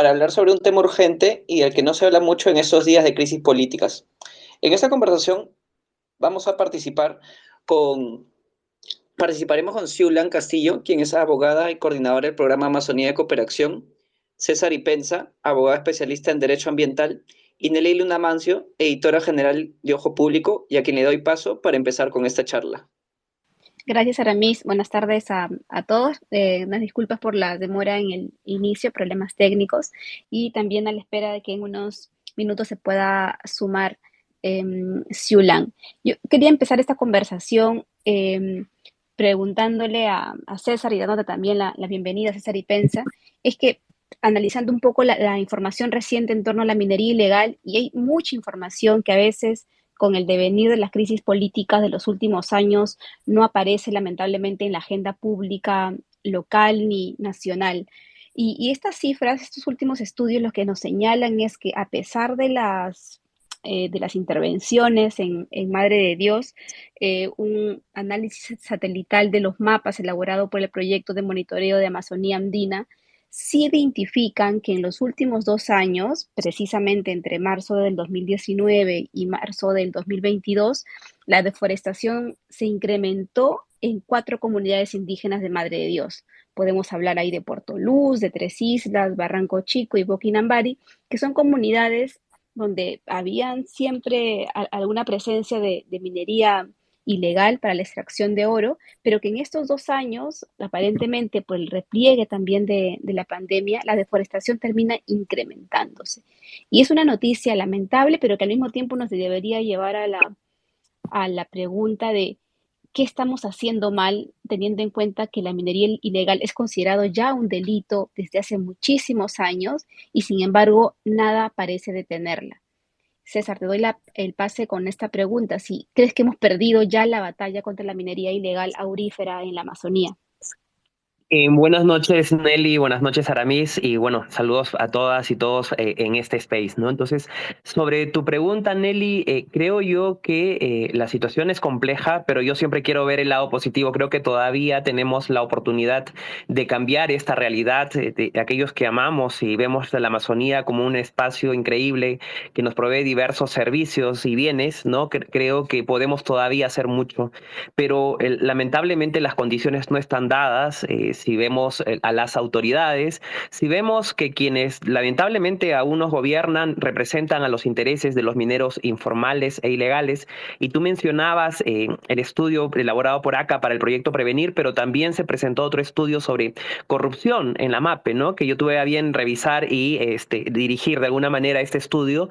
para hablar sobre un tema urgente y del que no se habla mucho en estos días de crisis políticas. En esta conversación vamos a con, participaremos con Siulan Castillo, quien es abogada y coordinadora del programa Amazonía de Cooperación, César Ipenza, abogada especialista en Derecho Ambiental, y Nelly Luna Mancio, editora general de Ojo Público, y a quien le doy paso para empezar con esta charla. Gracias, Aramis. Buenas tardes a todos. Unas disculpas por la demora en el inicio, problemas técnicos, y también a la espera de que en unos minutos se pueda sumar Siulan. Yo quería empezar esta conversación preguntándole a César y dándote también la bienvenida a César Ipenza. Es que analizando un poco la información reciente en torno a la minería ilegal, y hay mucha información que a veces con el devenir de las crisis políticas de los últimos años no aparece lamentablemente en la agenda pública local ni nacional. Y estas cifras, estos últimos estudios, lo que nos señalan es que a pesar de las intervenciones en Madre de Dios, un análisis satelital de los mapas elaborado por el proyecto de monitoreo de Amazonía Andina, sí identifican que en los últimos 2 años, precisamente entre marzo del 2019 y marzo del 2022, la deforestación se incrementó en 4 comunidades indígenas de Madre de Dios. Podemos hablar ahí de Puerto Luz, de Tres Islas, Barranco Chico y Boquinambari, que son comunidades donde habían siempre alguna presencia de minería ilegal para la extracción de oro, pero que en estos 2 años, aparentemente por el repliegue también de la pandemia, la deforestación termina incrementándose. Y es una noticia lamentable, pero que al mismo tiempo nos debería llevar a la pregunta de qué estamos haciendo mal, teniendo en cuenta que la minería ilegal es considerado ya un delito desde hace muchísimos años y sin embargo nada parece detenerla. César, te doy el pase con esta pregunta. Si crees que hemos perdido ya la batalla contra la minería ilegal aurífera en la Amazonía. Buenas noches, Nelly, buenas noches, Aramis, y bueno, saludos a todas y todos en este space, ¿no? Entonces, sobre tu pregunta, Nelly, creo yo que la situación es compleja, pero yo siempre quiero ver el lado positivo. Creo que todavía tenemos la oportunidad de cambiar esta realidad de aquellos que amamos y vemos a la Amazonía como un espacio increíble que nos provee diversos servicios y bienes, ¿no? Creo que podemos todavía hacer mucho, pero lamentablemente las condiciones no están dadas. Si vemos a las autoridades, si vemos que quienes lamentablemente aún nos gobiernan representan a los intereses de los mineros informales e ilegales, y tú mencionabas el estudio elaborado por ACA para el proyecto Prevenir, pero también se presentó otro estudio sobre corrupción en la MAPE, ¿no? Que yo tuve a bien revisar y dirigir de alguna manera este estudio,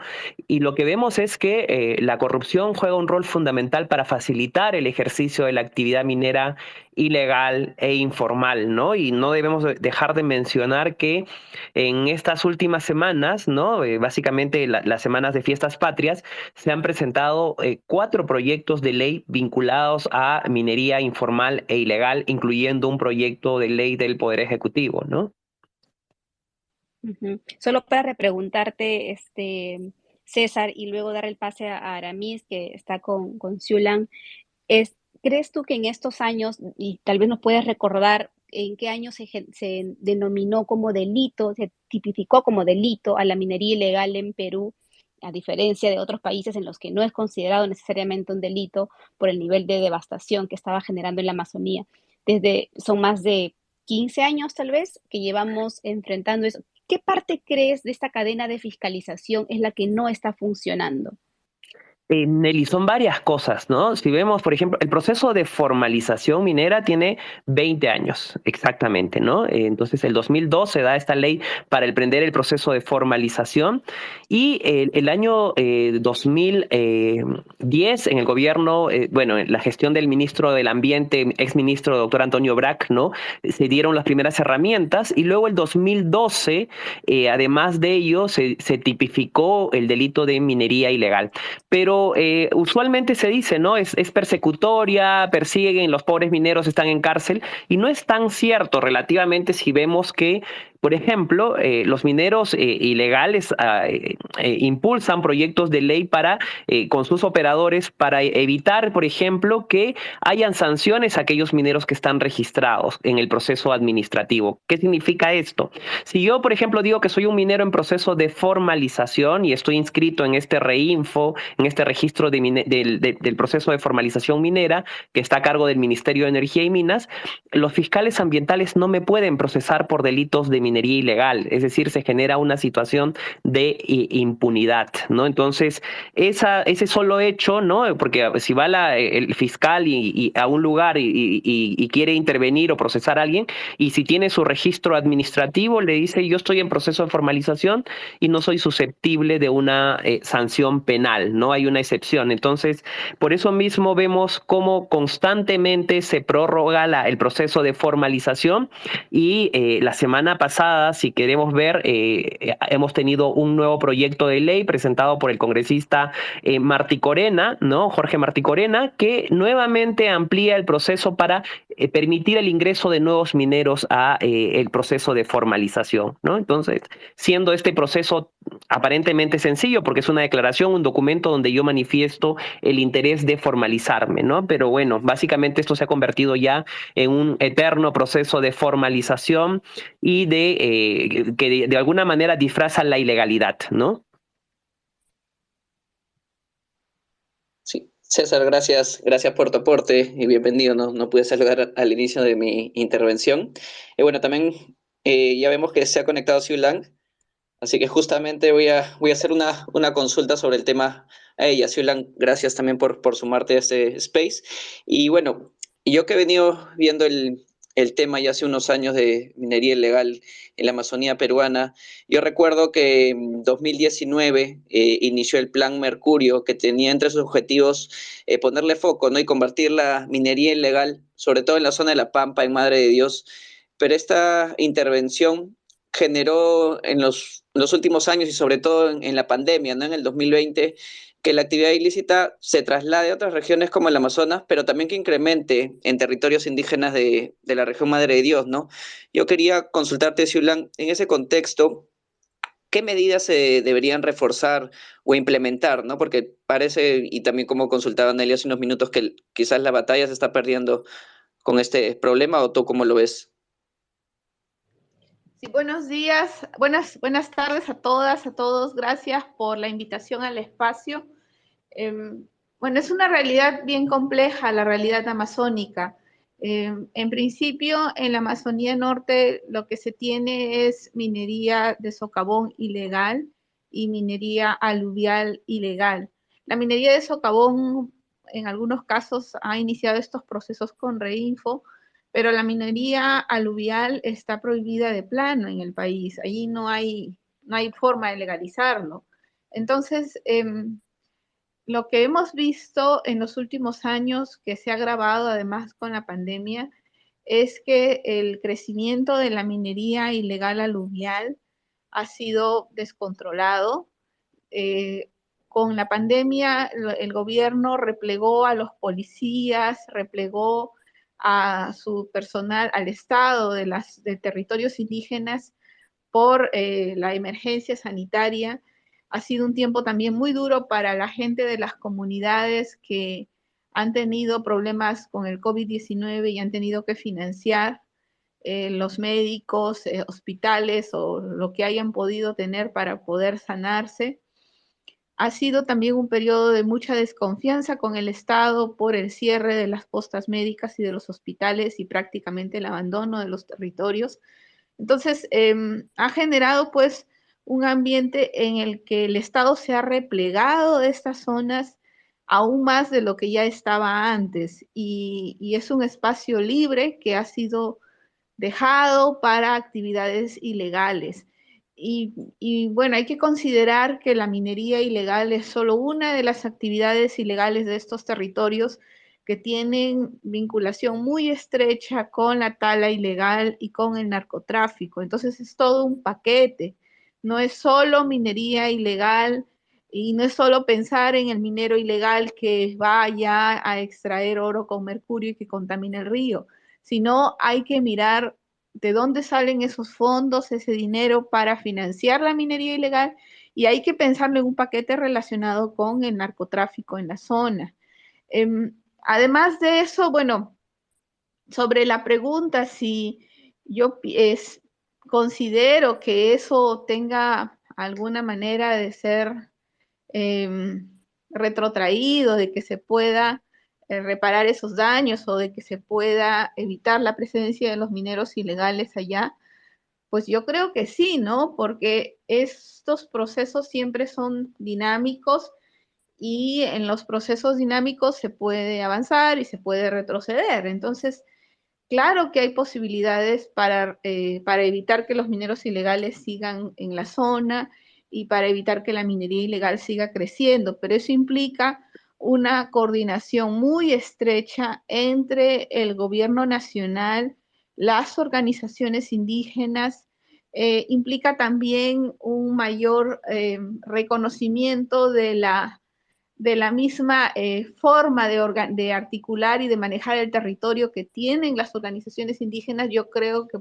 y lo que vemos es que la corrupción juega un rol fundamental para facilitar el ejercicio de la actividad minera ilegal e informal, ¿no? Y no debemos dejar de mencionar que en estas últimas semanas, ¿no? Básicamente las semanas de fiestas patrias, se han presentado 4 proyectos de ley vinculados a minería informal e ilegal, incluyendo un proyecto de ley del Poder Ejecutivo, ¿no? Solo para repreguntarte, César, y luego dar el pase a Aramis, que está con Siulan, es, ¿crees tú que en estos años, y tal vez nos puedes recordar en qué año se denominó como delito, se tipificó como delito a la minería ilegal en Perú, a diferencia de otros países en los que no es considerado necesariamente un delito por el nivel de devastación que estaba generando en la Amazonía? Son más de 15 años tal vez que llevamos enfrentando eso. ¿Qué parte crees de esta cadena de fiscalización es la que no está funcionando? Nelly, son varias cosas, ¿no? Si vemos, por ejemplo, el proceso de formalización minera tiene 20 años, exactamente, ¿no? Entonces, el 2002 se da esta ley para emprender el proceso de formalización, y el año 2010, en el gobierno, bueno, en la gestión del ministro del Ambiente, exministro doctor Antonio Brac, ¿no? Se dieron las primeras herramientas, y luego el 2012, además de ello, se tipificó el delito de minería ilegal. Pero usualmente se dice, ¿no? Es persecutoria, persiguen, los pobres mineros están en cárcel, y no es tan cierto relativamente si vemos que Por ejemplo, los mineros ilegales impulsan proyectos de ley con sus operadores para evitar, por ejemplo, que hayan sanciones a aquellos mineros que están registrados en el proceso administrativo. ¿Qué significa esto? Si yo, por ejemplo, digo que soy un minero en proceso de formalización y estoy inscrito en este REINFO, en este registro del proceso de formalización minera, que está a cargo del Ministerio de Energía y Minas, los fiscales ambientales no me pueden procesar por delitos de minería ilegal, es decir, se genera una situación de impunidad, ¿no? Entonces, ese solo hecho, ¿no? Porque si va el fiscal a un lugar y quiere intervenir o procesar a alguien, y si tiene su registro administrativo, le dice, yo estoy en proceso de formalización y no soy susceptible de una sanción penal, no hay una excepción. Entonces, por eso mismo vemos cómo constantemente se prorroga el proceso de formalización y la semana pasada, si queremos ver, hemos tenido un nuevo proyecto de ley presentado por el congresista Martí Corena, ¿no? Jorge Martí Corena, que nuevamente amplía el proceso para permitir el ingreso de nuevos mineros a el proceso de formalización, ¿no? Entonces, siendo este proceso aparentemente sencillo, porque es una declaración, un documento donde yo manifiesto el interés de formalizarme, ¿no? Pero bueno, básicamente esto se ha convertido ya en un eterno proceso de formalización y que de alguna manera disfraza la ilegalidad, ¿no? Sí, César, gracias por tu aporte y bienvenido. No pude saludar al inicio de mi intervención. Y bueno, también ya vemos que se ha conectado Siu Lang, así que justamente voy a hacer una consulta sobre el tema a ella. Siu Lang, gracias también por sumarte a este space. Y bueno, yo que he venido viendo el tema ya hace unos años de minería ilegal en la Amazonía peruana, yo recuerdo que en 2019 inició el Plan Mercurio, que tenía entre sus objetivos ponerle foco, ¿no? Y convertir la minería ilegal, sobre todo en la zona de La Pampa, en Madre de Dios. Pero esta intervención generó en los últimos años y sobre todo en la pandemia, ¿no? En el 2020, que la actividad ilícita se traslade a otras regiones como el Amazonas, pero también que incremente en territorios indígenas de la región Madre de Dios, ¿no? Yo quería consultarte, Siulan, en ese contexto, ¿qué medidas se deberían reforzar o implementar, ¿no? Porque parece, y también como consultaba Nelly hace unos minutos, que quizás la batalla se está perdiendo con este problema, ¿o tú cómo lo ves? Sí, buenos días, buenas tardes a todas, a todos. Gracias por la invitación al espacio. Bueno, es una realidad bien compleja, la realidad amazónica. En principio, en la Amazonía Norte lo que se tiene es minería de socavón ilegal y minería aluvial ilegal. La minería de socavón, en algunos casos, ha iniciado estos procesos con Reinfo, pero la minería aluvial está prohibida de plano en el país. Allí no hay forma de legalizarlo. Entonces, lo que hemos visto en los últimos años, que se ha agravado además con la pandemia, es que el crecimiento de la minería ilegal aluvial ha sido descontrolado. Eh, con la pandemia, el gobierno replegó a los policías, replegó a su personal al Estado de territorios indígenas por la emergencia sanitaria. Ha sido un tiempo también muy duro para la gente de las comunidades que han tenido problemas con el COVID-19 y han tenido que financiar los médicos, hospitales o lo que hayan podido tener para poder sanarse. Ha sido también un periodo de mucha desconfianza con el Estado por el cierre de las postas médicas y de los hospitales y prácticamente el abandono de los territorios. Entonces, ha generado pues un ambiente en el que el Estado se ha replegado de estas zonas aún más de lo que ya estaba antes y es un espacio libre que ha sido dejado para actividades ilegales. Y bueno, hay que considerar que la minería ilegal es solo una de las actividades ilegales de estos territorios que tienen vinculación muy estrecha con la tala ilegal y con el narcotráfico. Entonces es todo un paquete. No es solo minería ilegal y no es solo pensar en el minero ilegal que vaya a extraer oro con mercurio y que contamina el río, sino hay que mirar de dónde salen esos fondos, ese dinero para financiar la minería ilegal, y hay que pensarlo en un paquete relacionado con el narcotráfico en la zona. Además de eso, bueno, sobre la pregunta si yo considero que eso tenga alguna manera de ser retrotraído, de que se pueda reparar esos daños o de que se pueda evitar la presencia de los mineros ilegales allá, pues yo creo que sí, ¿no? Porque estos procesos siempre son dinámicos y en los procesos dinámicos se puede avanzar y se puede retroceder. Entonces, claro que hay posibilidades para evitar que los mineros ilegales sigan en la zona y para evitar que la minería ilegal siga creciendo, pero eso implica una coordinación muy estrecha entre el gobierno nacional, las organizaciones indígenas, implica también un mayor reconocimiento de la misma forma de articular y de manejar el territorio que tienen las organizaciones indígenas. Yo creo que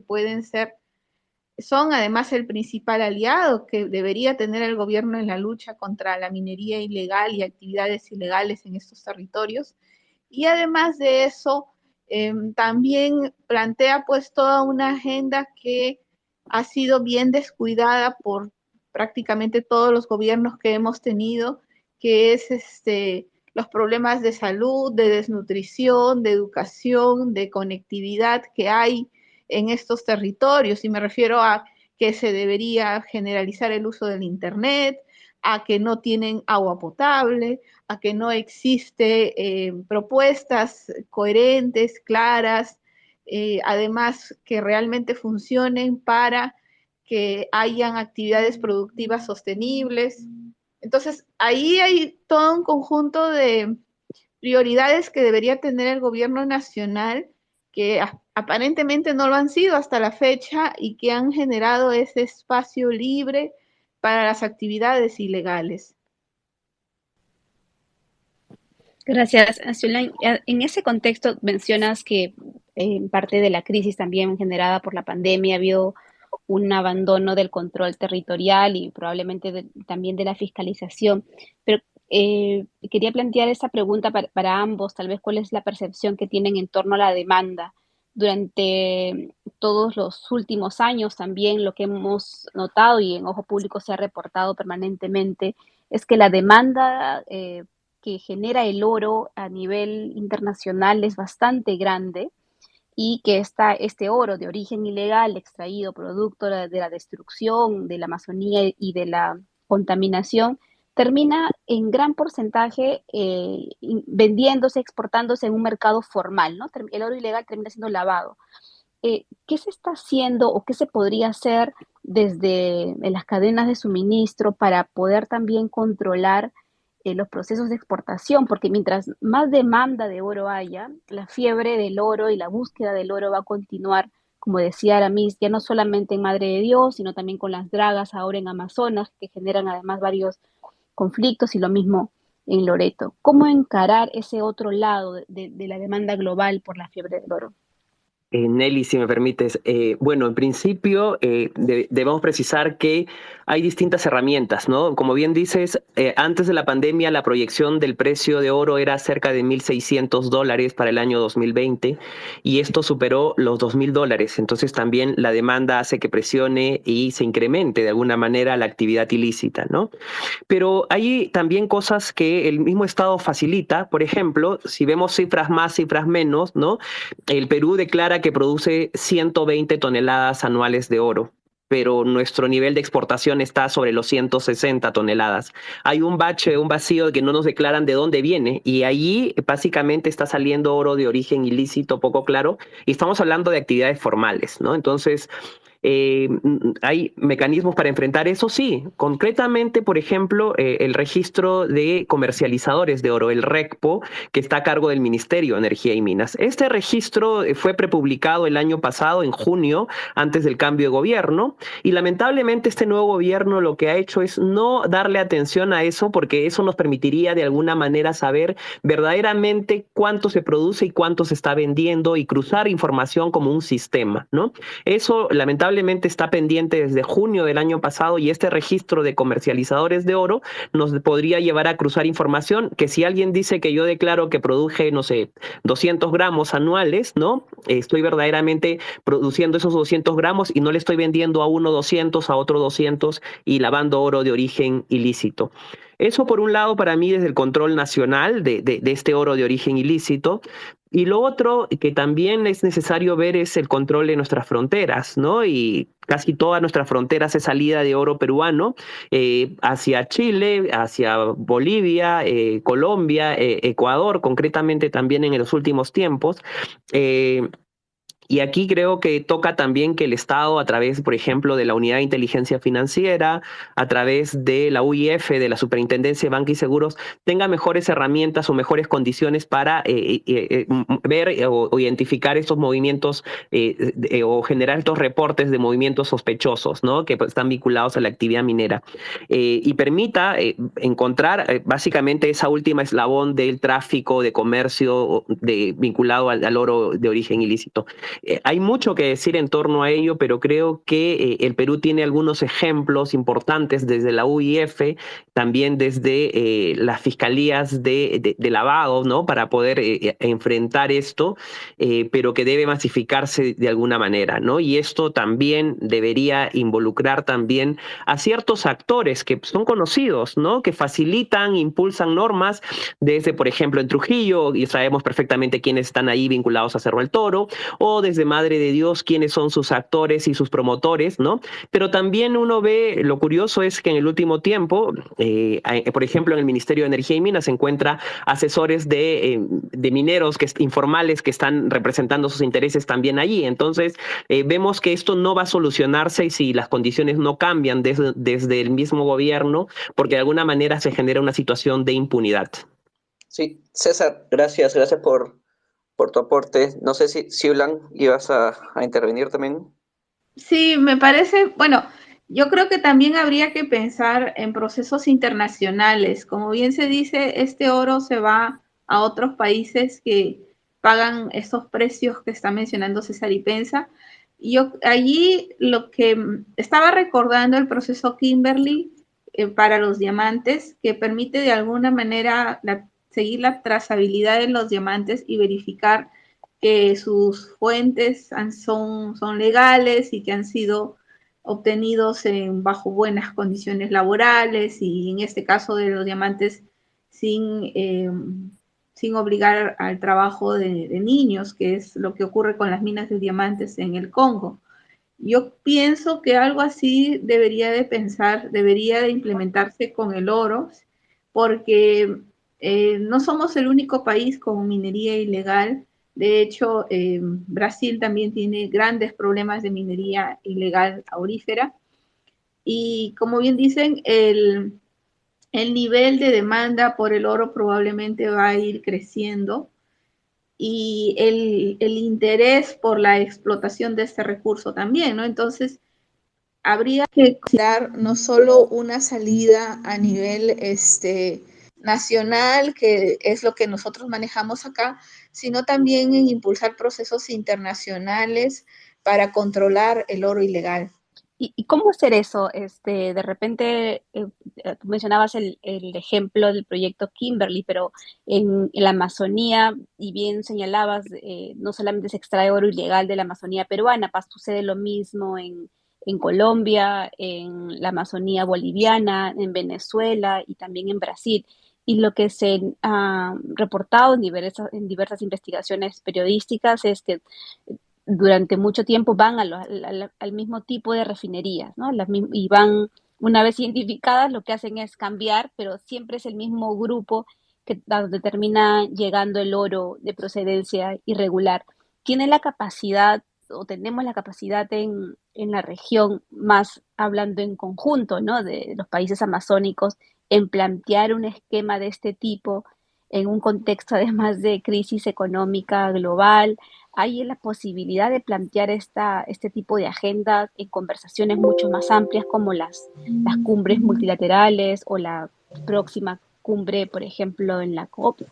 son además el principal aliado que debería tener el gobierno en la lucha contra la minería ilegal y actividades ilegales en estos territorios. Y además de eso, también plantea pues toda una agenda que ha sido bien descuidada por prácticamente todos los gobiernos que hemos tenido, que es los problemas de salud, de desnutrición, de educación, de conectividad que hay en estos territorios. Y me refiero a que se debería generalizar el uso del Internet, a que no tienen agua potable, a que no existe propuestas coherentes, claras, además que realmente funcionen para que hayan actividades productivas sostenibles. Entonces, ahí hay todo un conjunto de prioridades que debería tener el gobierno nacional que aparentemente no lo han sido hasta la fecha y que han generado ese espacio libre para las actividades ilegales. Gracias, Zulay. En ese contexto mencionas que en parte de la crisis también generada por la pandemia ha habido un abandono del control territorial y probablemente también de la fiscalización. Pero quería plantear esta pregunta para ambos, tal vez cuál es la percepción que tienen en torno a la demanda. Durante todos los últimos años también lo que hemos notado y en Ojo Público se ha reportado permanentemente es que la demanda que genera el oro a nivel internacional es bastante grande y que este oro de origen ilegal extraído producto de la destrucción de la Amazonía y de la contaminación termina en gran porcentaje vendiéndose, exportándose en un mercado formal, ¿no? El oro ilegal termina siendo lavado. ¿Qué se está haciendo o qué se podría hacer desde las cadenas de suministro para poder también controlar los procesos de exportación? Porque mientras más demanda de oro haya, la fiebre del oro y la búsqueda del oro va a continuar, como decía Aramis, ya no solamente en Madre de Dios, sino también con las dragas ahora en Amazonas, que generan además varios conflictos y lo mismo en Loreto. ¿Cómo encarar ese otro lado de la demanda global por la fiebre del oro? Nelly, si me permites, bueno, en principio debemos precisar que hay distintas herramientas, ¿no? Como bien dices, antes de la pandemia la proyección del precio de oro era cerca de $1,600 para el año 2020 y esto superó los $2,000. Entonces también la demanda hace que presione y se incremente de alguna manera la actividad ilícita, ¿no? Pero hay también cosas que el mismo Estado facilita. Por ejemplo, si vemos cifras más, cifras menos, ¿no? El Perú declara que produce 120 toneladas anuales de oro, pero nuestro nivel de exportación está sobre los 160 toneladas. Hay un bache, un vacío que no nos declaran de dónde viene y allí básicamente está saliendo oro de origen ilícito, poco claro, y estamos hablando de actividades formales, ¿no? Entonces, ¿Hay mecanismos para enfrentar eso? Sí, concretamente, por ejemplo, el registro de comercializadores de oro, el RECPO, que está a cargo del Ministerio de Energía y Minas. Este registro fue prepublicado el año pasado, en junio, antes del cambio de gobierno, y lamentablemente este nuevo gobierno lo que ha hecho es no darle atención a eso, porque eso nos permitiría de alguna manera saber verdaderamente cuánto se produce y cuánto se está vendiendo y cruzar información como un sistema, ¿no? Eso lamentablemente está pendiente desde junio del año pasado, y este registro de comercializadores de oro nos podría llevar a cruzar información que si alguien dice que yo declaro que produje, no sé, 200 gramos anuales, ¿no? Estoy verdaderamente produciendo esos 200 gramos y no le estoy vendiendo a uno 200, a otro 200 y lavando oro de origen ilícito. Eso por un lado para mí desde el control nacional de este oro de origen ilícito. Y lo otro que también es necesario ver es el control de nuestras fronteras, ¿no? Y casi toda nuestra frontera hace salida de oro peruano hacia Chile, hacia Bolivia, Colombia, Ecuador, concretamente también en los últimos tiempos. Y aquí creo que toca también que el Estado, a través, por ejemplo, de la Unidad de Inteligencia Financiera, a través de la UIF, de la Superintendencia de Banca y Seguros, tenga mejores herramientas o mejores condiciones para ver o identificar estos movimientos o generar estos reportes de movimientos sospechosos, ¿no? Que están vinculados a la actividad minera. Y permita encontrar básicamente esa última eslabón del tráfico, de comercio vinculado al oro de origen ilícito. Hay mucho que decir en torno a ello, pero creo que el Perú tiene algunos ejemplos importantes desde la UIF, también desde las fiscalías de lavado, ¿no? Para poder enfrentar esto, pero que debe masificarse de alguna manera, ¿no? Y esto también debería involucrar también a ciertos actores que son conocidos, ¿no? Que facilitan, impulsan normas, desde, por ejemplo, en Trujillo, y sabemos perfectamente quiénes están ahí vinculados a Cerro del Toro, o desde Madre de Dios, quiénes son sus actores y sus promotores, ¿no? Pero también uno ve, lo curioso es que en el último tiempo, por ejemplo, en el Ministerio de Energía y Minas se encuentra asesores de mineros informales que están representando sus intereses también allí. Entonces, vemos que esto no va a solucionarse si las condiciones no cambian desde el mismo gobierno, porque de alguna manera se genera una situación de impunidad. Sí, César, gracias por tu aporte. No sé si Siulan ibas a intervenir también. Sí, me parece, bueno, yo creo que también habría que pensar en procesos internacionales. Como bien se dice, este oro se va a otros países que pagan esos precios que está mencionando César Ipensa. Yo allí lo que estaba recordando el proceso Kimberly para los diamantes, que permite de alguna manera seguir la trazabilidad de los diamantes y verificar que sus fuentes son legales y que han sido obtenidos bajo buenas condiciones laborales y en este caso de los diamantes sin obligar al trabajo de niños, que es lo que ocurre con las minas de diamantes en el Congo. Yo pienso que algo así debería de pensar, debería de implementarse con el oro, porque no somos el único país con minería ilegal. De hecho, Brasil también tiene grandes problemas de minería ilegal aurífera. Y como bien dicen, el nivel de demanda por el oro probablemente va a ir creciendo y el interés por la explotación de este recurso también, ¿no? Entonces, habría que considerar no solo una salida a nivel nacional, que es lo que nosotros manejamos acá, sino también en impulsar procesos internacionales para controlar el oro ilegal. ¿Y cómo hacer eso? De repente, tú mencionabas el ejemplo del proyecto Kimberly, pero en la Amazonía, y bien señalabas, no solamente se extrae oro ilegal de la Amazonía peruana, sucede lo mismo en Colombia, en la Amazonía boliviana, en Venezuela y también en Brasil. Y lo que se ha reportado en diversas investigaciones periodísticas es que durante mucho tiempo van al mismo tipo de refinerías, ¿no? Y van, una vez identificadas, lo que hacen es cambiar, pero siempre es el mismo grupo a donde termina llegando el oro de procedencia irregular. ¿Tiene la capacidad o tenemos la capacidad en la región, más hablando en conjunto, ¿no? De los países amazónicos, en plantear un esquema de este tipo en un contexto además de crisis económica global? ¿Hay la posibilidad de plantear este tipo de agenda en conversaciones mucho más amplias como las cumbres multilaterales o la próxima cumbre, por ejemplo, en la COP?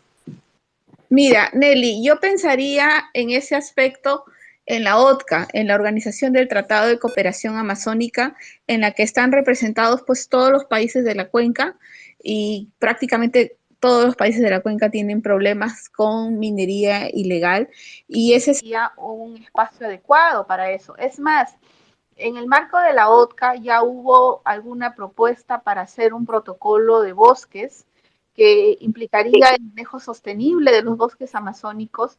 Mira, Nelly, yo pensaría en ese aspecto en la OTCA, en la Organización del Tratado de Cooperación Amazónica, en la que están representados pues todos los países de la cuenca, y prácticamente todos los países de la cuenca tienen problemas con minería ilegal, y ese sería un espacio adecuado para eso. Es más, en el marco de la OTCA ya hubo alguna propuesta para hacer un protocolo de bosques que implicaría el manejo sostenible de los bosques amazónicos,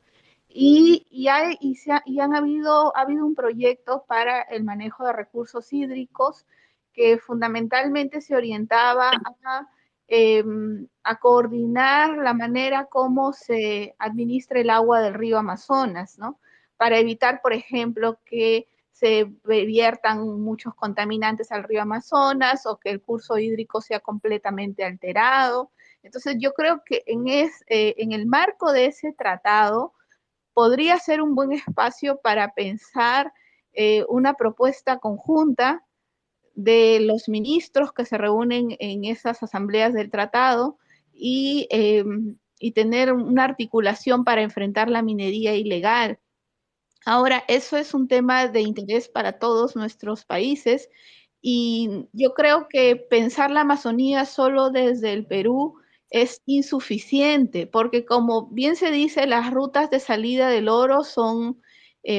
ha habido un proyecto para el manejo de recursos hídricos que fundamentalmente se orientaba a coordinar la manera como se administra el agua del río Amazonas, ¿no? Para evitar, por ejemplo, que se viertan muchos contaminantes al río Amazonas o que el curso hídrico sea completamente alterado. Entonces yo creo que en el marco de ese tratado podría ser un buen espacio para pensar una propuesta conjunta de los ministros que se reúnen en esas asambleas del tratado y tener una articulación para enfrentar la minería ilegal. Ahora, eso es un tema de interés para todos nuestros países y yo creo que pensar la Amazonía solo desde el Perú es insuficiente, porque como bien se dice, las rutas de salida del oro son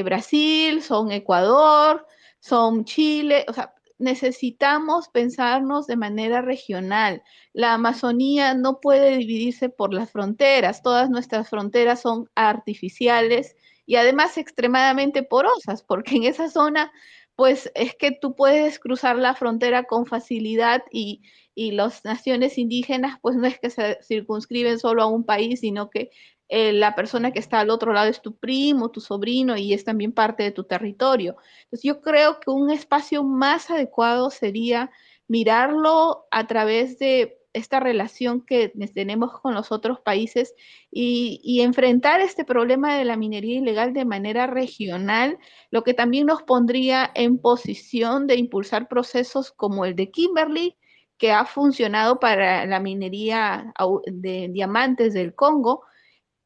Brasil, son Ecuador, son Chile, o sea, necesitamos pensarnos de manera regional. La Amazonía no puede dividirse por las fronteras, todas nuestras fronteras son artificiales y además extremadamente porosas, porque en esa zona, pues es que tú puedes cruzar la frontera con facilidad y las naciones indígenas, pues no es que se circunscriben solo a un país, sino que la persona que está al otro lado es tu primo, tu sobrino y es también parte de tu territorio. Entonces yo creo que un espacio más adecuado sería mirarlo a través de esta relación que tenemos con los otros países y enfrentar este problema de la minería ilegal de manera regional, lo que también nos pondría en posición de impulsar procesos como el de Kimberley, que ha funcionado para la minería de diamantes del Congo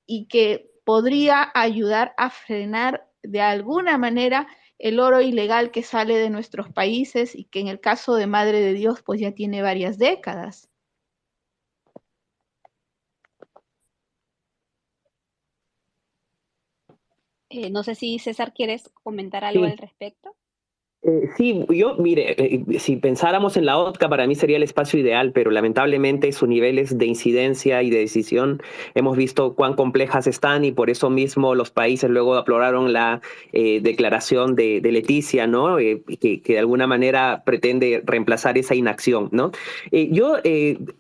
y que podría ayudar a frenar de alguna manera el oro ilegal que sale de nuestros países y que en el caso de Madre de Dios pues ya tiene varias décadas. No sé si César quieres comentar algo Sí. al respecto. Sí, mire, si pensáramos en la OTCA, para mí sería el espacio ideal, pero lamentablemente sus niveles de incidencia y de decisión hemos visto cuán complejas están y por eso mismo los países luego aprobaron la declaración de Leticia, ¿no? Que de alguna manera pretende reemplazar esa inacción, ¿no? Yo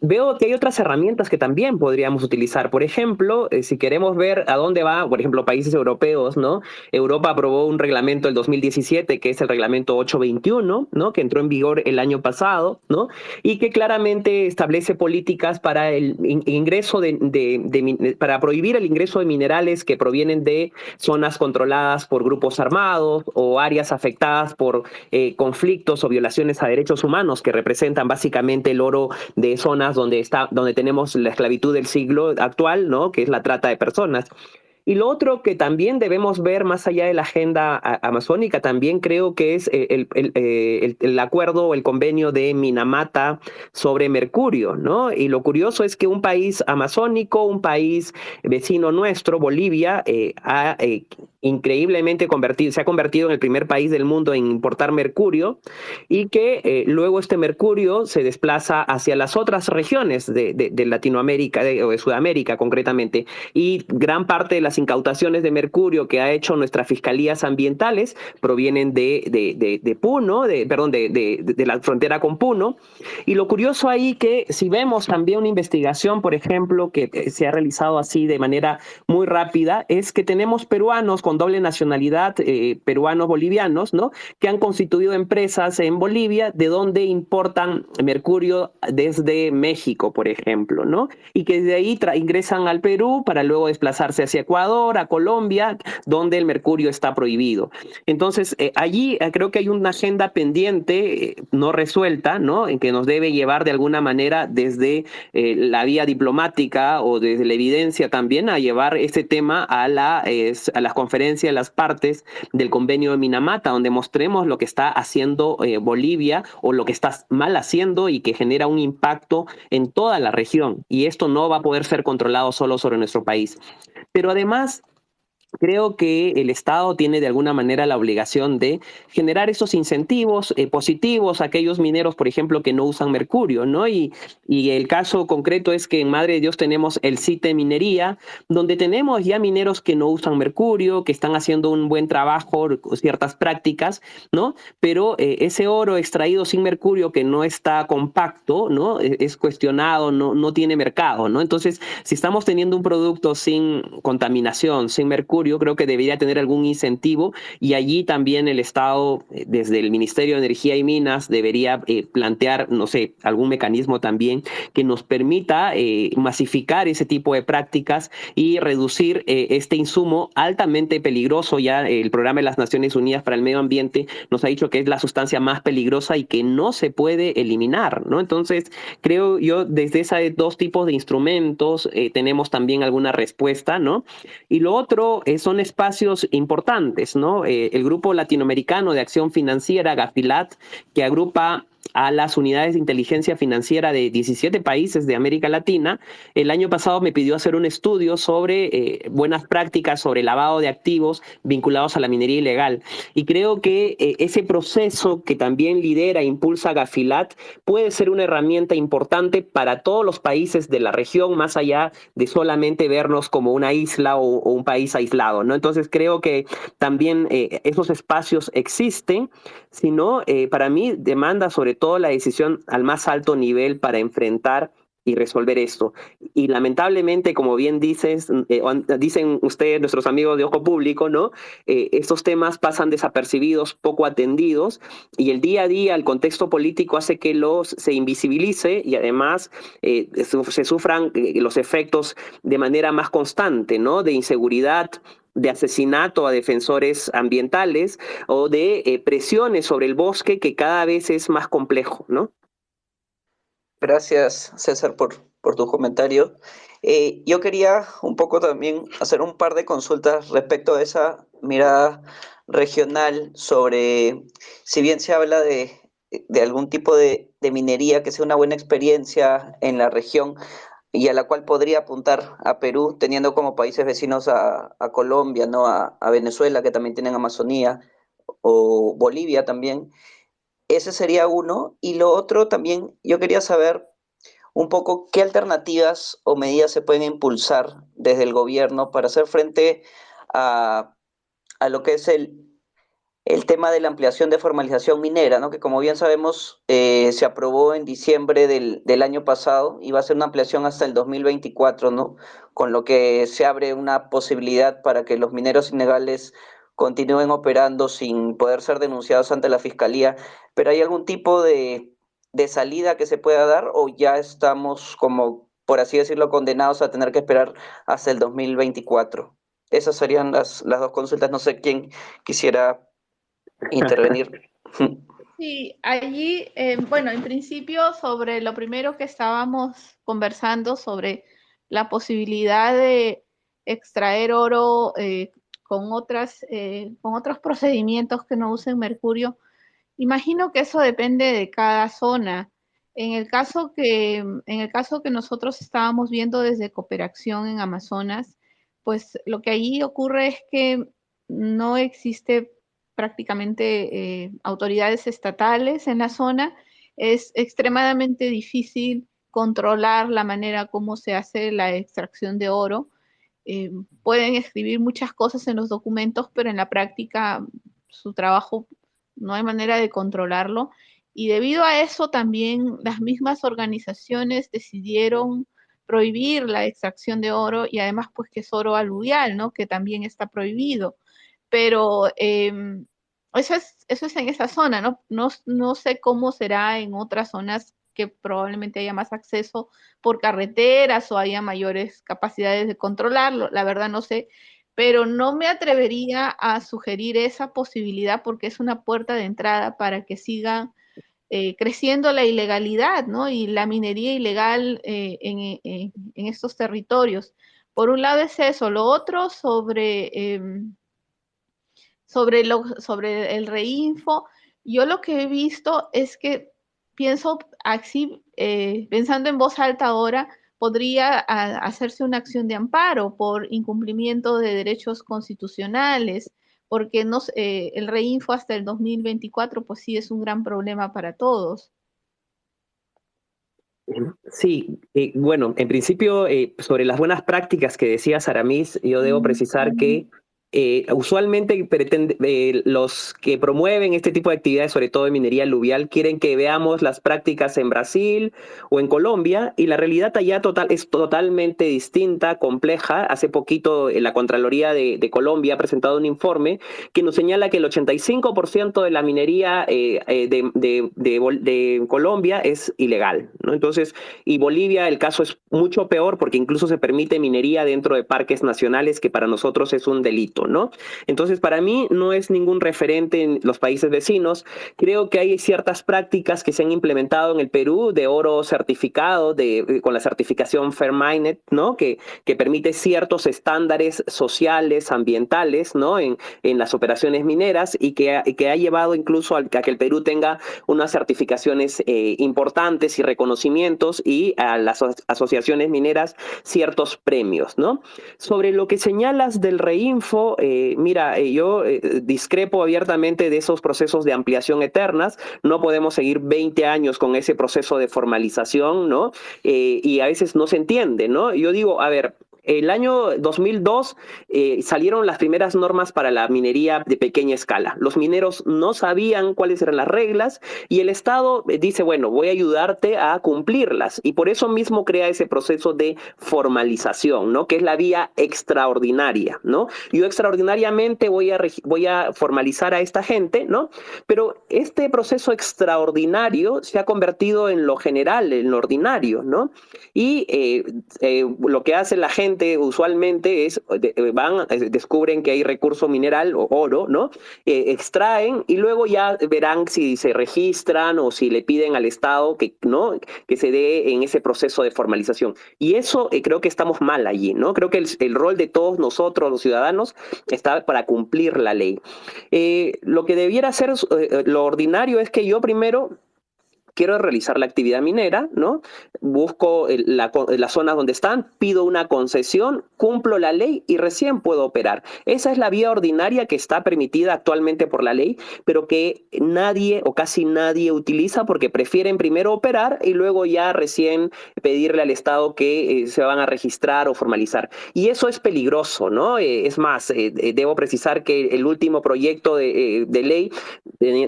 veo que hay otras herramientas que también podríamos utilizar. Por ejemplo, si queremos ver a dónde va, por ejemplo, países europeos, ¿no? Europa aprobó un reglamento el 2017, que es el reglamento 821, ¿no? Que entró en vigor el año pasado, ¿no? Y que claramente establece políticas para el ingreso para prohibir el ingreso de minerales que provienen de zonas controladas por grupos armados o áreas afectadas por conflictos o violaciones a derechos humanos que representan básicamente el oro de zonas donde tenemos la esclavitud del siglo actual, ¿no? Que es la trata de personas. Y lo otro que también debemos ver más allá de la agenda amazónica, también creo que es el acuerdo o el convenio de Minamata sobre mercurio, ¿no? Y lo curioso es que un país amazónico, un país vecino nuestro, Bolivia, increíblemente se ha convertido en el primer país del mundo en importar mercurio y que luego este mercurio se desplaza hacia las otras regiones de Latinoamérica o de Sudamérica concretamente, y gran parte de las incautaciones de mercurio que ha hecho nuestras fiscalías ambientales provienen de Puno, de la frontera con Puno. Y lo curioso ahí que si vemos también una investigación, por ejemplo, que se ha realizado así de manera muy rápida, es que tenemos peruanos con con doble nacionalidad, peruanos, bolivianos, ¿no? Que han constituido empresas en Bolivia de donde importan mercurio desde México, por ejemplo, ¿no? Y que de ahí ingresan al Perú para luego desplazarse hacia Ecuador, a Colombia, donde el mercurio está prohibido. Entonces, allí creo que hay una agenda pendiente, no resuelta, ¿no? En que nos debe llevar de alguna manera desde la vía diplomática o desde la evidencia también a llevar este tema a las conferencias de las partes del convenio de Minamata, donde mostremos lo que está haciendo Bolivia o lo que está mal haciendo y que genera un impacto en toda la región. Y esto no va a poder ser controlado solo sobre nuestro país. Pero además, creo que el Estado tiene de alguna manera la obligación de generar esos incentivos positivos a aquellos mineros, por ejemplo, que no usan mercurio, ¿no? Y el caso concreto es que en Madre de Dios tenemos el CITE Minería, donde tenemos ya mineros que no usan mercurio, que están haciendo un buen trabajo, ciertas prácticas, ¿no? Pero ese oro extraído sin mercurio que no está compacto, ¿no? Es cuestionado, no tiene mercado, ¿no? Entonces, si estamos teniendo un producto sin contaminación, sin mercurio, creo que debería tener algún incentivo y allí también el Estado, desde el Ministerio de Energía y Minas, debería plantear, no sé, algún mecanismo también que nos permita masificar ese tipo de prácticas y reducir este insumo altamente peligroso. Ya el Programa de las Naciones Unidas para el Medio Ambiente nos ha dicho que es la sustancia más peligrosa y que no se puede eliminar, ¿no? Entonces, creo yo, desde esos dos tipos de instrumentos tenemos también alguna respuesta, ¿no? Y lo otro son espacios importantes, ¿no? El Grupo Latinoamericano de Acción Financiera, GAFILAT, que agrupa a las unidades de inteligencia financiera de 17 países de América Latina, el año pasado me pidió hacer un estudio sobre buenas prácticas sobre lavado de activos vinculados a la minería ilegal. Y creo que ese proceso que también lidera e impulsa GAFILAT puede ser una herramienta importante para todos los países de la región, más allá de solamente vernos como una isla o un país aislado, ¿no? Entonces creo que también esos espacios existen, sino para mí demanda sobre todo la decisión al más alto nivel para enfrentar y resolver esto. Y lamentablemente, como bien dicen ustedes, nuestros amigos de Ojo Público, ¿no? Estos temas pasan desapercibidos, poco atendidos, y el día a día, el contexto político hace que se invisibilice y además se sufran los efectos de manera más constante, ¿no? De inseguridad, de asesinato a defensores ambientales o de presiones sobre el bosque que cada vez es más complejo, ¿no? Gracias, César, por tu comentario. Yo quería un poco también hacer un par de consultas respecto a esa mirada regional sobre, si bien se habla de algún tipo de minería que sea una buena experiencia en la región y a la cual podría apuntar a Perú, teniendo como países vecinos a Colombia, ¿no? A Venezuela, que también tienen Amazonía, o Bolivia también. Ese sería uno. Y lo otro también, yo quería saber un poco qué alternativas o medidas se pueden impulsar desde el gobierno para hacer frente a, a lo que es el tema de la ampliación de formalización minera, ¿no? Que como bien sabemos se aprobó en diciembre del año pasado y va a ser una ampliación hasta el 2024, ¿no? Con lo que se abre una posibilidad para que los mineros ilegales continúen operando sin poder ser denunciados ante la fiscalía. Pero ¿hay algún tipo de salida que se pueda dar o ya estamos como, por así decirlo, condenados a tener que esperar hasta el 2024? Esas serían las dos consultas. No sé quién quisiera intervenir. Sí, allí, bueno, en principio sobre lo primero que estábamos conversando sobre la posibilidad de extraer oro con otros procedimientos que no usen mercurio, imagino que eso depende de cada zona. En el caso que nosotros estábamos viendo desde Cooperación en Amazonas, pues lo que allí ocurre es que no existe prácticamente autoridades estatales en la zona. Es extremadamente difícil controlar la manera como se hace la extracción de oro. Pueden escribir muchas cosas en los documentos, pero en la práctica su trabajo no hay manera de controlarlo. Y debido a eso también las mismas organizaciones decidieron prohibir la extracción de oro y además pues que es oro aluvial, ¿no? Que también está prohibido. pero eso es en esa zona, ¿no? No sé cómo será en otras zonas que probablemente haya más acceso por carreteras o haya mayores capacidades de controlarlo, la verdad no sé, pero no me atrevería a sugerir esa posibilidad porque es una puerta de entrada para que siga creciendo la ilegalidad, ¿no? Y la minería ilegal en estos territorios. Por un lado es eso, lo otro sobre el reinfo, yo lo que he visto es que pienso así, pensando en voz alta ahora, podría hacerse una acción de amparo por incumplimiento de derechos constitucionales, porque no, el reinfo hasta el 2024 pues sí es un gran problema para todos. Sí, bueno, en principio, sobre las buenas prácticas que decía Aramis, yo debo precisar que usualmente los que promueven este tipo de actividades, sobre todo de minería aluvial, quieren que veamos las prácticas en Brasil o en Colombia, y la realidad allá es totalmente distinta, compleja. Hace poquito la Contraloría de Colombia ha presentado un informe que nos señala que el 85% de la minería de Colombia es ilegal, ¿no? Entonces, y Bolivia, el caso es mucho peor porque incluso se permite minería dentro de parques nacionales, que para nosotros es un delito, ¿no? Entonces, para mí no es ningún referente en los países vecinos. Creo que hay ciertas prácticas que se han implementado en el Perú de oro certificado, con la certificación Fair-Minded, ¿no? Que permite ciertos estándares sociales, ambientales, ¿no? En las operaciones mineras, y que ha llevado incluso a que el Perú tenga unas certificaciones importantes y reconocimientos, y a las asociaciones mineras ciertos premios, ¿no? Sobre lo que señalas del reinfo, mira, yo discrepo abiertamente de esos procesos de ampliación eternas. No podemos seguir 20 años con ese proceso de formalización, ¿no? Y a veces no se entiende, ¿no? Yo digo, a ver, el año 2002 salieron las primeras normas para la minería de pequeña escala. Los mineros no sabían cuáles eran las reglas, y el Estado dice, bueno, voy a ayudarte a cumplirlas. Y por eso mismo crea ese proceso de formalización, ¿no? Que es la vía extraordinaria, ¿no? Yo extraordinariamente voy a formalizar a esta gente, ¿no? Pero este proceso extraordinario se ha convertido en lo general, en lo ordinario, ¿no? Y lo que hace la gente usualmente es, descubren que hay recurso mineral o oro, ¿no? Extraen, y luego ya verán si se registran o si le piden al Estado que, ¿no? Que se dé en ese proceso de formalización. Y eso creo que estamos mal allí, ¿no? Creo que el rol de todos nosotros, los ciudadanos, está para cumplir la ley. Lo que debiera ser lo ordinario es que yo primero quiero realizar la actividad minera, ¿no? Busco las zonas donde están, pido una concesión, cumplo la ley y recién puedo operar. Esa es la vía ordinaria que está permitida actualmente por la ley, pero que nadie o casi nadie utiliza, porque prefieren primero operar y luego ya recién pedirle al Estado que se van a registrar o formalizar. Y eso es peligroso, ¿no? Es más, debo precisar que el último proyecto de ley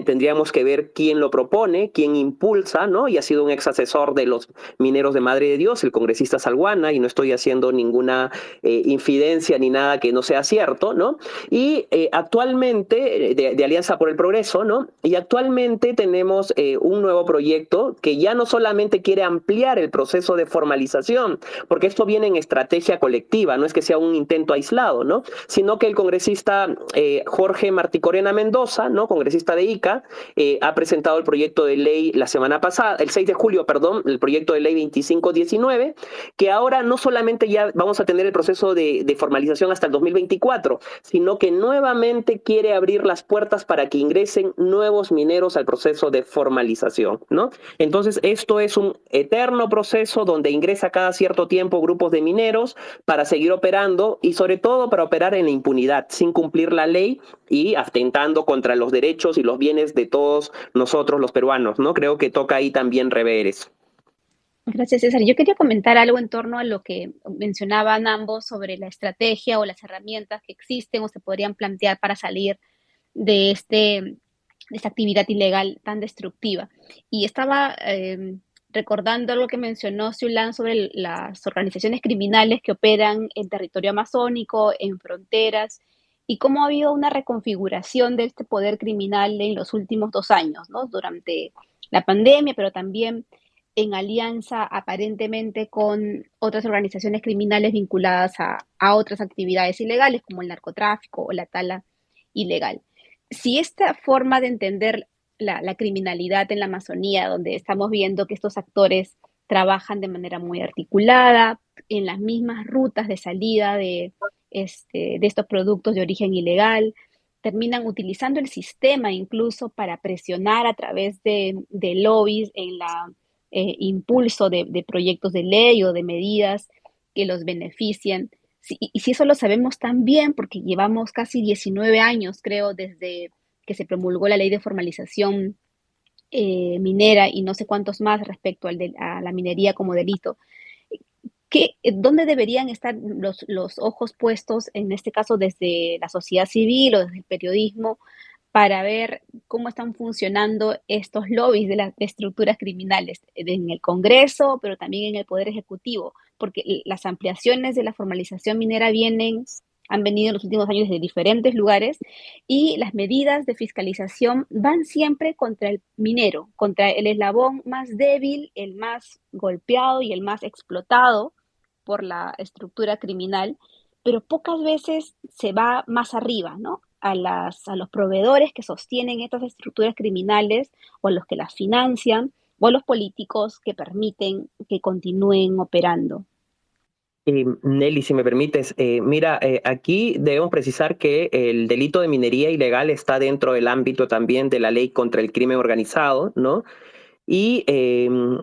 tendríamos que ver quién lo propone, quién impulsa, ¿no? Y ha sido un ex asesor de los mineros de Madre de Dios, el congresista Salguana, y no estoy haciendo ninguna infidencia ni nada que no sea cierto, ¿no? Y actualmente, de Alianza por el Progreso, ¿no? Y actualmente tenemos un nuevo proyecto que ya no solamente quiere ampliar el proceso de formalización, porque esto viene en estrategia colectiva, no es que sea un intento aislado, ¿no? Sino que el congresista Jorge Marticorena Mendoza, ¿no? Congresista de Ica, ha presentado el proyecto de ley la semana pasada, el 6 de julio, perdón, el proyecto de ley 2519, que ahora no solamente ya vamos a tener el proceso de formalización hasta el 2024, sino que nuevamente quiere abrir las puertas para que ingresen nuevos mineros al proceso de formalización, ¿no? Entonces, esto es un eterno proceso donde ingresa cada cierto tiempo grupos de mineros para seguir operando, y sobre todo para operar en la impunidad, sin cumplir la ley y atentando contra los derechos y los bienes de todos nosotros los peruanos, ¿no? Creo que toca ahí también rever eso. Gracias, César. Yo quería comentar algo en torno a lo que mencionaban ambos sobre la estrategia o las herramientas que existen o se podrían plantear para salir de, de esta actividad ilegal tan destructiva. Y estaba recordando algo que mencionó Ciulán sobre las organizaciones criminales que operan en territorio amazónico, en fronteras, y cómo ha habido una reconfiguración de este poder criminal en los últimos 2 años, ¿no? Durante la pandemia, pero también en alianza aparentemente con otras organizaciones criminales vinculadas a otras actividades ilegales, como el narcotráfico o la tala ilegal. Si esta forma de entender la criminalidad en la Amazonía, donde estamos viendo que estos actores trabajan de manera muy articulada, en las mismas rutas de salida de estos productos de origen ilegal, terminan utilizando el sistema incluso para presionar a través de lobbies en la impulso de proyectos de ley o de medidas que los benefician. Y si eso lo sabemos tan bien, porque llevamos casi 19 años, creo, desde que se promulgó la ley de formalización minera y no sé cuántos más respecto a la minería como delito. ¿Dónde deberían estar los ojos puestos, en este caso desde la sociedad civil o desde el periodismo, para ver cómo están funcionando estos lobbies de las estructuras criminales en el Congreso, pero también en el Poder Ejecutivo? Porque las ampliaciones de la formalización minera han venido en los últimos años desde diferentes lugares, y las medidas de fiscalización van siempre contra el minero, contra el eslabón más débil, el más golpeado y el más explotado por la estructura criminal, pero pocas veces se va más arriba, ¿no? A los proveedores que sostienen estas estructuras criminales, o a los que las financian, o a los políticos que permiten que continúen operando. Nelly, si me permites, mira, aquí debemos precisar que el delito de minería ilegal está dentro del ámbito también de la ley contra el crimen organizado, ¿no? Y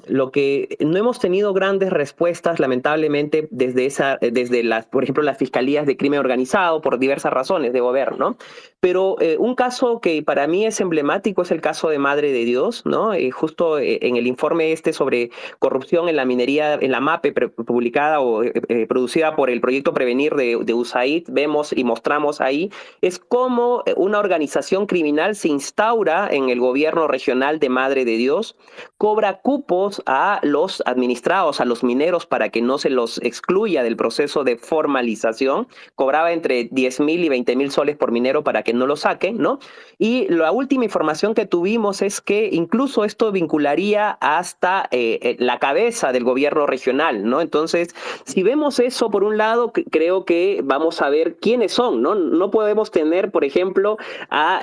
lo que no hemos tenido grandes respuestas, lamentablemente, desde las, por ejemplo, las fiscalías de crimen organizado, por diversas razones, debo ver, ¿no? Pero un caso que para mí es emblemático es el caso de Madre de Dios, ¿no? Justo en el informe sobre corrupción en la minería, en la MAPE publicada o producida por el proyecto Prevenir de USAID, vemos y mostramos ahí, es cómo una organización criminal se instaura en el gobierno regional de Madre de Dios, cobra cupos a los administrados, a los mineros, para que no se los excluya del proceso de formalización. Cobraba entre 10,000 y 20,000 soles por minero para que no lo saquen, ¿no? Y la última información que tuvimos es que incluso esto vincularía hasta la cabeza del gobierno regional, ¿no? Entonces, si vemos eso, por un lado, creo que vamos a ver quiénes son, ¿no? No podemos tener, por ejemplo, a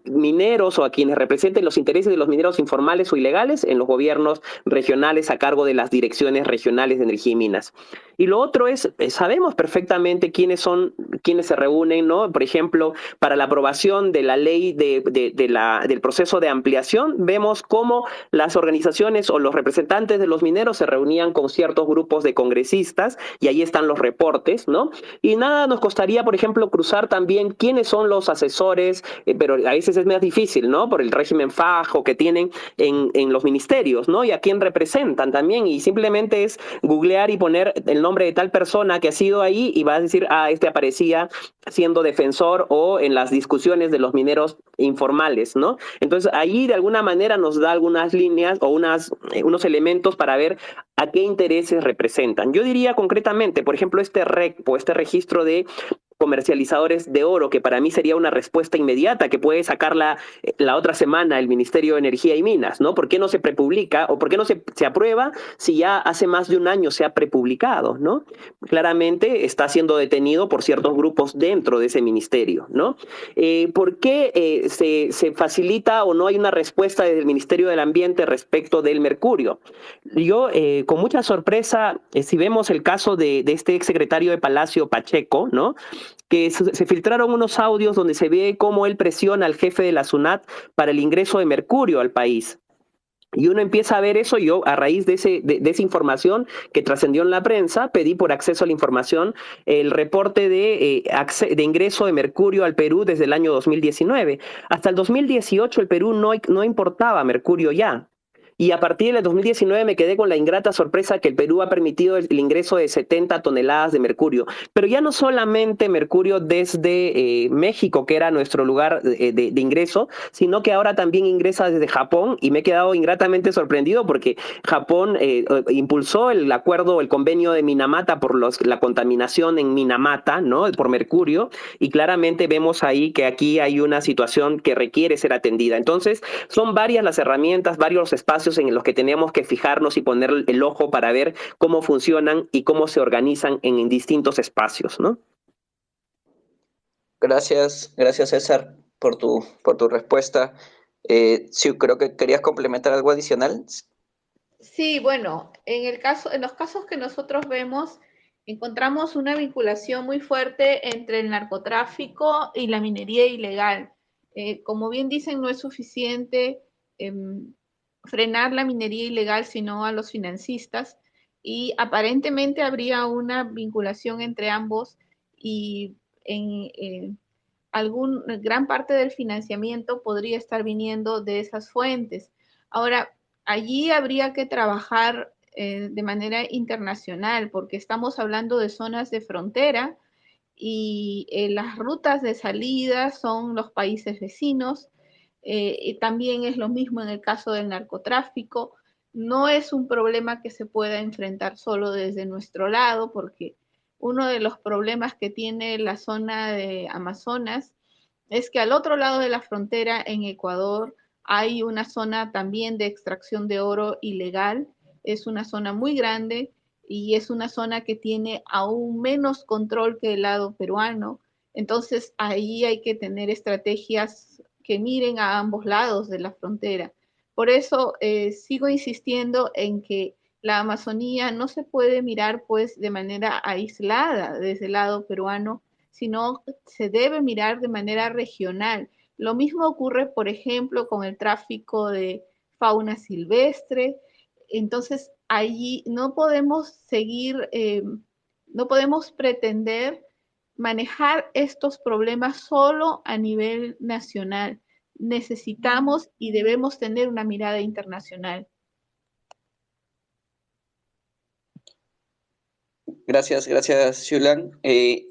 mineros o a quienes representen los intereses de los mineros informales o ilegales en los gobiernos regionales a cargo de las direcciones regionales de energía y minas. Y lo otro es, sabemos perfectamente quiénes se reúnen, ¿no? Por ejemplo, para la aprobación de la ley del proceso de ampliación, vemos cómo las organizaciones o los representantes de los mineros se reunían con ciertos grupos de congresistas, y ahí están los reportes, ¿no? Y nada nos costaría, por ejemplo, cruzar también quiénes son los asesores, pero a veces es más difícil, ¿no? Por el régimen fajo que tienen en los ministerios, ¿no? Y a quién representan también, y simplemente es googlear y poner el nombre de tal persona que ha sido ahí, y vas a decir, este aparecía siendo defensor o en las discusiones de los mineros informales, ¿no? Entonces ahí de alguna manera nos da algunas líneas o unos elementos para ver a qué intereses representan. Yo diría concretamente, por ejemplo, este registro de comercializadores de oro, que para mí sería una respuesta inmediata que puede sacar la otra semana el Ministerio de Energía y Minas, ¿no? ¿Por qué no se prepublica o por qué no se aprueba si ya hace más de un año se ha prepublicado, ¿no? Claramente está siendo detenido por ciertos grupos dentro de ese ministerio, ¿no? ¿Por qué se facilita o no hay una respuesta desde el Ministerio del Ambiente respecto del mercurio? Yo, con mucha sorpresa, si vemos el caso de este exsecretario de Palacio, Pacheco, ¿no? Que se filtraron unos audios donde se ve cómo él presiona al jefe de la SUNAT para el ingreso de mercurio al país. Y uno empieza a ver eso. Yo, a raíz de esa información que trascendió en la prensa, pedí por acceso a la información el reporte de ingreso de mercurio al Perú desde el año 2019. Hasta el 2018 el Perú no importaba mercurio ya. y a partir del 2019 me quedé con la ingrata sorpresa que el Perú ha permitido el ingreso de 70 toneladas de mercurio. Pero ya no solamente mercurio desde México, que era nuestro lugar de ingreso, sino que ahora también ingresa desde Japón, y me he quedado ingratamente sorprendido porque Japón impulsó el acuerdo, el convenio de Minamata por la contaminación en Minamata, ¿no? Por mercurio, y claramente vemos ahí que aquí hay una situación que requiere ser atendida. Entonces, son varias las herramientas, varios espacios en los que tenemos que fijarnos y poner el ojo para ver cómo funcionan y cómo se organizan en distintos espacios, ¿no? Gracias, gracias César por tu respuesta. Sí, creo que querías complementar algo adicional. Sí, bueno, en los casos que nosotros vemos, encontramos una vinculación muy fuerte entre el narcotráfico y la minería ilegal. Como bien dicen, no es suficiente frenar la minería ilegal, sino a los financistas, y aparentemente habría una vinculación entre ambos y en gran parte del financiamiento podría estar viniendo de esas fuentes. Ahora, allí habría que trabajar de manera internacional, porque estamos hablando de zonas de frontera y las rutas de salida son los países vecinos. Y también es lo mismo en el caso del narcotráfico. No es un problema que se pueda enfrentar solo desde nuestro lado, porque uno de los problemas que tiene la zona de Amazonas es que al otro lado de la frontera, en Ecuador, hay una zona también de extracción de oro ilegal. Es una zona muy grande y es una zona que tiene aún menos control que el lado peruano. Entonces, ahí hay que tener estrategias que miren a ambos lados de la frontera. Por eso sigo insistiendo en que la Amazonía no se puede mirar pues de manera aislada desde el lado peruano, sino se debe mirar de manera regional. Lo mismo ocurre, por ejemplo, con el tráfico de fauna silvestre. Entonces, allí no podemos seguir, no podemos pretender manejar estos problemas solo a nivel nacional. Necesitamos y debemos tener una mirada internacional. Gracias, gracias, Xulan.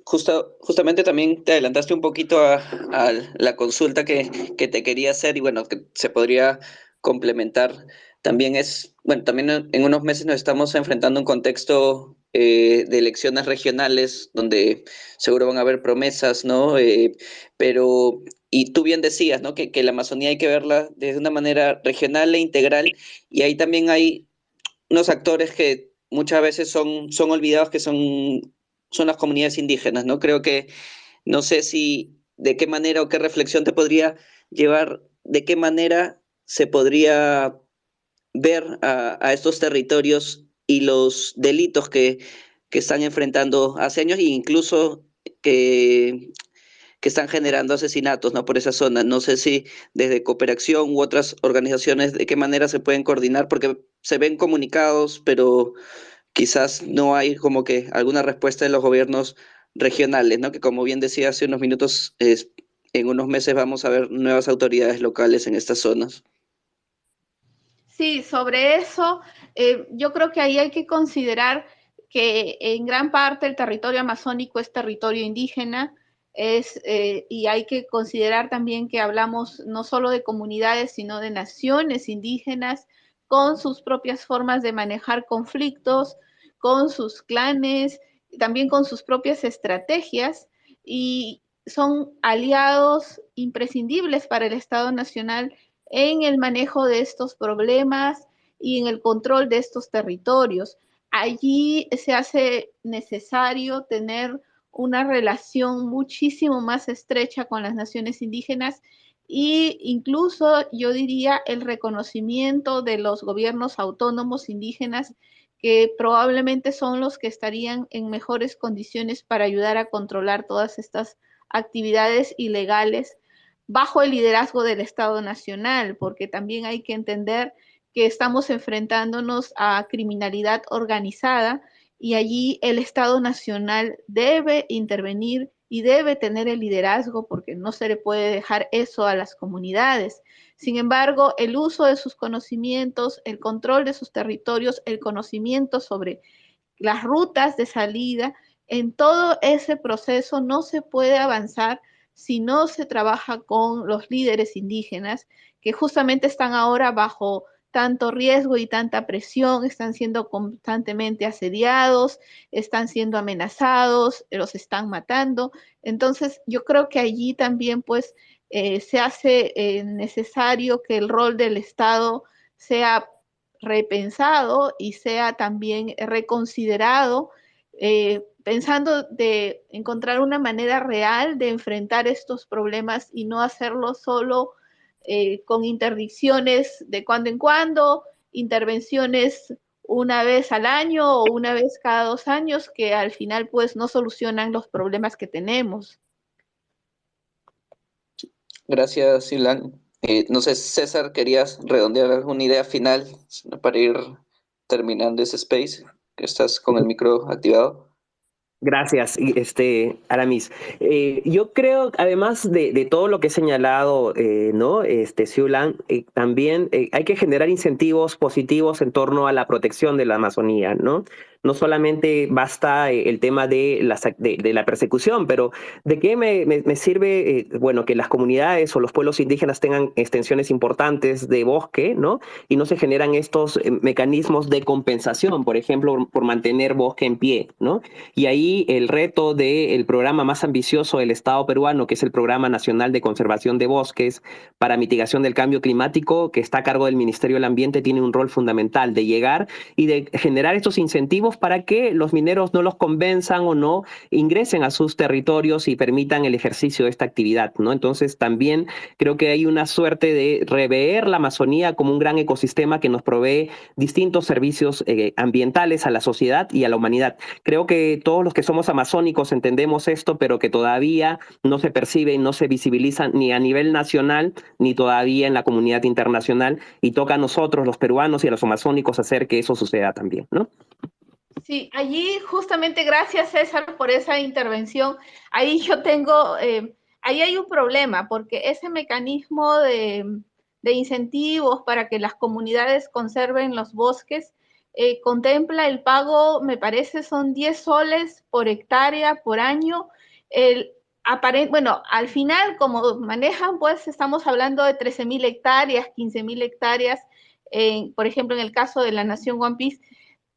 Justamente también te adelantaste un poquito a la consulta que te quería hacer y bueno, que se podría complementar. También bueno, también en unos meses nos estamos enfrentando a un contexto de elecciones regionales donde seguro van a haber promesas, ¿no? Pero, y tú bien decías, ¿no? Que la Amazonía hay que verla de una manera regional e integral y ahí también hay unos actores que muchas veces son olvidados, que son las comunidades indígenas, ¿no? Creo que no sé si de qué manera o qué reflexión te podría llevar, de qué manera se podría ver a estos territorios y los delitos que están enfrentando hace años e incluso que, que están generando asesinatos, ¿no? Por esa zona. No sé si desde Cooperación u otras organizaciones, de qué manera se pueden coordinar, porque se ven comunicados, pero quizás no hay como que alguna respuesta de los gobiernos regionales, ¿no? Que como bien decía hace unos minutos, en unos meses vamos a ver nuevas autoridades locales en estas zonas. Sí, sobre eso, yo creo que ahí hay que considerar que en gran parte el territorio amazónico es territorio indígena, y hay que considerar también que hablamos no solo de comunidades, sino de naciones indígenas con sus propias formas de manejar conflictos, con sus clanes, también con sus propias estrategias, y son aliados imprescindibles para el Estado Nacional en el manejo de estos problemas y en el control de estos territorios. Allí se hace necesario tener una relación muchísimo más estrecha con las naciones indígenas e incluso yo diría el reconocimiento de los gobiernos autónomos indígenas que probablemente son los que estarían en mejores condiciones para ayudar a controlar todas estas actividades ilegales bajo el liderazgo del Estado Nacional, porque también hay que entender que estamos enfrentándonos a criminalidad organizada y allí el Estado Nacional debe intervenir y debe tener el liderazgo porque no se le puede dejar eso a las comunidades. Sin embargo, el uso de sus conocimientos, el control de sus territorios, el conocimiento sobre las rutas de salida, en todo ese proceso no se puede avanzar si no se trabaja con los líderes indígenas que justamente están ahora bajo tanto riesgo y tanta presión, están siendo constantemente asediados, están siendo amenazados, los están matando. Entonces, yo creo que allí también pues se hace necesario que el rol del Estado sea repensado y sea también reconsiderado, pensando de encontrar una manera real de enfrentar estos problemas y no hacerlo solo con interdicciones de cuando en cuando, intervenciones una vez al año o una vez cada 2 años, que al final pues no solucionan los problemas que tenemos. Gracias, Ilan. No sé, César, ¿querías redondear alguna idea final para ir terminando ese space? Que estás con el micro activado. Gracias, Aramis. Yo creo, además de todo lo que he señalado, ¿no? Siulan, también hay que generar incentivos positivos en torno a la protección de la Amazonía, ¿no? No solamente basta el tema de la persecución, pero ¿de qué me sirve, bueno, que las comunidades o los pueblos indígenas tengan extensiones importantes de bosque, ¿no? Y no se generan estos mecanismos de compensación, por ejemplo, por mantener bosque en pie, ¿no? Y ahí el reto del programa más ambicioso del Estado peruano, que es el Programa Nacional de Conservación de Bosques para Mitigación del Cambio Climático, que está a cargo del Ministerio del Ambiente, tiene un rol fundamental de llegar y de generar estos incentivos para que los mineros no los convenzan o no ingresen a sus territorios y permitan el ejercicio de esta actividad, ¿no? Entonces también creo que hay una suerte de rever la Amazonía como un gran ecosistema que nos provee distintos servicios ambientales a la sociedad y a la humanidad. Creo que todos los que somos amazónicos entendemos esto, pero que todavía no se percibe y no se visibiliza ni a nivel nacional, ni todavía en la comunidad internacional, y toca a nosotros, los peruanos y a los amazónicos, hacer que eso suceda también, ¿no? Sí, allí justamente gracias César por esa intervención. Ahí yo tengo, ahí hay un problema porque ese mecanismo de incentivos para que las comunidades conserven los bosques contempla el pago, me parece, son 10 soles por hectárea por año. Bueno, al final, como manejan, pues estamos hablando de 13.000 hectáreas, 15.000 hectáreas, por ejemplo, en el caso de la Nación One Piece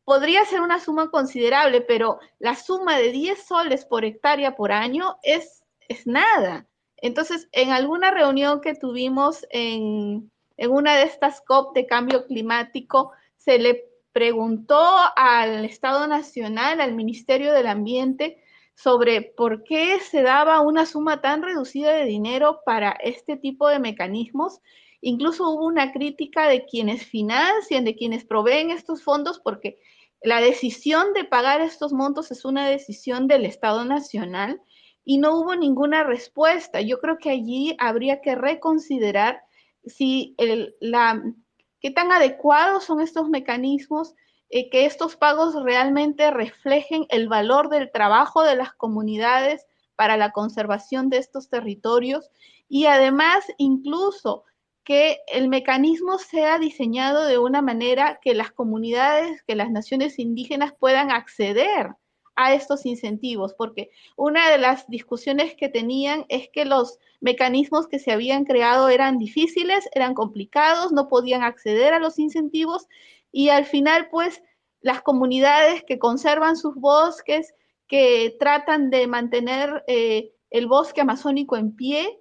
podría ser una suma considerable, pero la suma de 10 soles por hectárea por año es nada. Entonces, en alguna reunión que tuvimos en una de estas COP de cambio climático, se le preguntó al Estado Nacional, al Ministerio del Ambiente, sobre por qué se daba una suma tan reducida de dinero para este tipo de mecanismos. Incluso hubo una crítica de quienes financian, de quienes proveen estos fondos, porque la decisión de pagar estos montos es una decisión del Estado Nacional y no hubo ninguna respuesta. Yo creo que allí habría que reconsiderar si qué tan adecuados son estos mecanismos, que estos pagos realmente reflejen el valor del trabajo de las comunidades para la conservación de estos territorios y además incluso que el mecanismo sea diseñado de una manera que las comunidades, que las naciones indígenas puedan acceder a estos incentivos, porque una de las discusiones que tenían es que los mecanismos que se habían creado eran difíciles, eran complicados, no podían acceder a los incentivos y al final pues las comunidades que conservan sus bosques, que tratan de mantener el bosque amazónico en pie,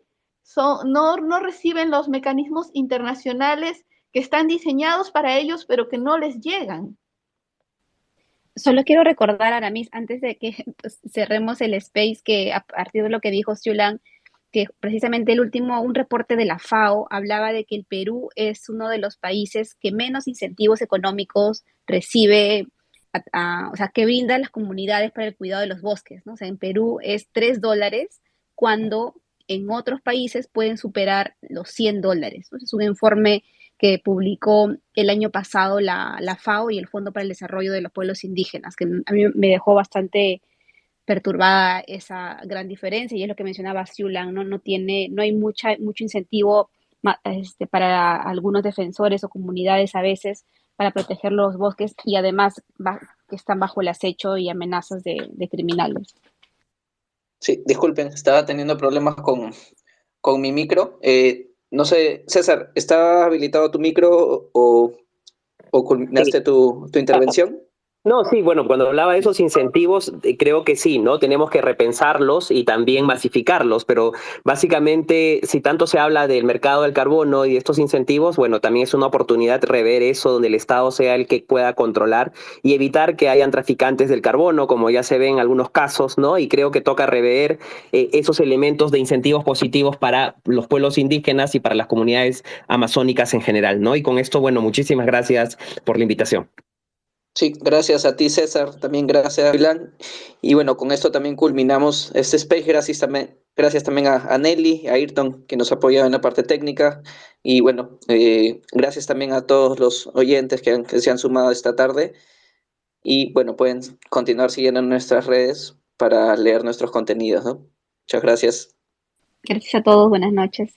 no reciben los mecanismos internacionales que están diseñados para ellos, pero que no les llegan. Solo quiero recordar, Aramis, antes de que pues, cerremos el space, que a partir de lo que dijo Xulan, que precisamente un reporte de la FAO hablaba de que el Perú es uno de los países que menos incentivos económicos recibe, o sea, que brinda a las comunidades para el cuidado de los bosques, ¿no? O sea, en Perú es $3 cuando en otros países pueden superar los $100, ¿no? Es un informe que publicó el año pasado la FAO y el Fondo para el Desarrollo de los Pueblos Indígenas, que a mí me dejó bastante perturbada esa gran diferencia, y es lo que mencionaba Siulan, ¿no? No hay mucho incentivo para algunos defensores o comunidades a veces para proteger los bosques, y además que están bajo el acecho y amenazas de criminales. Sí, disculpen, estaba teniendo problemas con mi micro. No sé, César, ¿está habilitado tu micro o Sí. culminaste tu intervención? No, sí, bueno, cuando hablaba de esos incentivos, creo que sí, ¿no? Tenemos que repensarlos y también masificarlos, pero básicamente, si tanto se habla del mercado del carbono y de estos incentivos, bueno, también es una oportunidad rever eso, donde el Estado sea el que pueda controlar y evitar que hayan traficantes del carbono, como ya se ve en algunos casos, ¿no? Y creo que toca rever esos elementos de incentivos positivos para los pueblos indígenas y para las comunidades amazónicas en general, ¿no? Y con esto, bueno, muchísimas gracias por la invitación. Sí, gracias a ti, César, también gracias, Milan. Y bueno, con esto también culminamos este space. Gracias también a Nelly, a Ayrton, que nos ha apoyado en la parte técnica. Y bueno, gracias también a todos los oyentes que se han sumado esta tarde. Y bueno, pueden continuar siguiendo en nuestras redes para leer nuestros contenidos, ¿no? Muchas gracias. Gracias a todos, buenas noches.